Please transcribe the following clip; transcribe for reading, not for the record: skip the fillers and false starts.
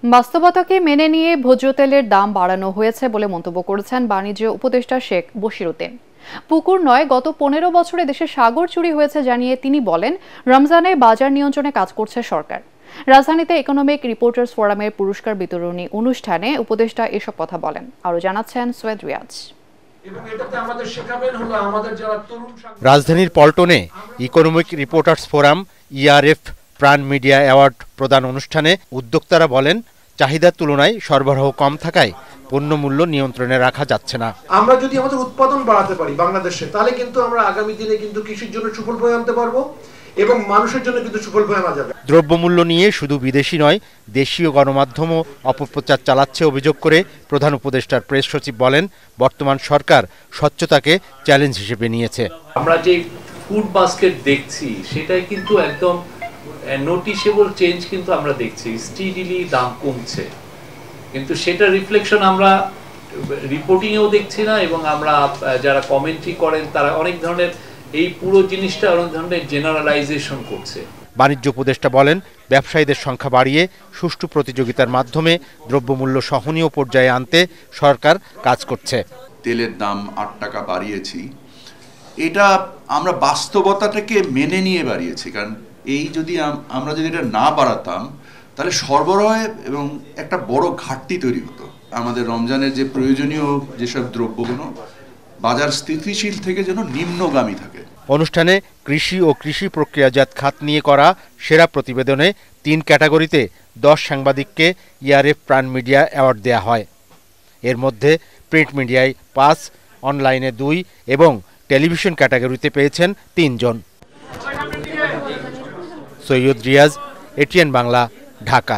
বাস্তবতাকে মেনে নিয়ে ভোজ্য তেলের দাম বাড়ানো হয়েছে বলে মন্তব্য করেছেন বাণিজ্য উপদেষ্টা শেখ বশিরউদ্দিন। পুকুর নয়, গত 15 বছরে দেশে সাগর চুরি হয়েছে জানিয়ে তিনি বলেন, রমজানে বাজার নিয়ন্ত্রণে কাজ করছে সরকার। রাজধানীতে ইকোনমিক রিপোর্টার্স ফোরামের পুরস্কার বিতরণী অনুষ্ঠানে উপদেষ্টা এসব কথা বলেন। আরও জানাচ্ছেন সৈয়দ রিয়াজ। রাজধানীর পল্টনে ইকোনমিক রিপোর্টার্স ফোরাম ইআরএফ প্রাণ মিডিয়া অ্যাওয়ার্ড প্রদান অনুষ্ঠানে উদ্যোক্তারা বলেন, চাহিদার তুলনায় সরবরাহ কম থাকায় পণ্য মূল্য নিয়ন্ত্রণে রাখা যাচ্ছে না। আমরা যদি আমাদের উৎপাদন বাড়াতে পারি বাংলাদেশে, তাহলে কিন্তু আমরা আগামী দিনে কিন্তু কৃষির জন্য সুফল বয়ে আনতে পারবো এবং মানুষের জন্য কিন্তু সুফল বয়ে আনা যাবে। দ্রব্যমূল্য নিয়ে শুধু বিদেশি নয়, দেশীয় গণমাধ্যমও অপপ্রচার চালাচ্ছে অভিযোগ করে প্রধান উপদেষ্টার প্রেস সচিব বলেন, বর্তমান সরকার স্বচ্ছতাকে চ্যালেঞ্জ হিসেবে নিয়েছে। আমরা যে ফুড বাস্কেট দেখছি সেটাই কিন্তু একদম নোটিসেবল চেঞ্জ কিন্তু আমরা দেখছি, স্টিডিলি দাম কমছে, কিন্তু সেটা রিফ্লেকশন আমরা রিপোর্টিংয়েও দেখছি না। এবং আমরা যারা কমেন্ট্রি করেন তারা অনেক ধরনের এই পুরো জিনিসটা অনেক ধরনের জেনারেলাইজেশন করছে। বাণিজ্য উপদেষ্টা বলেন, ব্যবসায়ীদের সংখ্যা বাড়িয়ে সুষ্ঠু প্রতিযোগিতার মাধ্যমে দ্রব্যমূল্য সহনীয় পর্যায়ে আনতে সরকার কাজ করছে। তেলের দাম 8 টাকা বাড়িয়েছি, এটা আমরা বাস্তবতাটাকে মেনে নিয়ে বাড়িয়েছি। কারণ আমরা যদি এটা না বাড়াতাম তাহলে সরবরাহে এবং একটা বড় ঘাটতি তৈরি হতো। আমাদের রমজানের যে প্রয়োজনীয় যেসব দ্রব্যগুলো বাজার স্থিতিশীল থেকে যেন নিম্নগামী থাকে। অনুষ্ঠানে কৃষি ও কৃষি প্রক্রিয়াজাত খাত নিয়ে করা সেরা প্রতিবেদনে 3 ক্যাটাগরিতে 10 সাংবাদিককে ইআরএফ প্রাণ মিডিয়া অ্যাওয়ার্ড দেয়া হয়। এর মধ্যে প্রিন্ট মিডিয়ায় 5, অনলাইনে 2 এবং টেলিভিশন ক্যাটাগরিতে পেয়েছেন 3 জন। সৈয়দ রিয়াজ, এটিএন বাংলা, ঢাকা।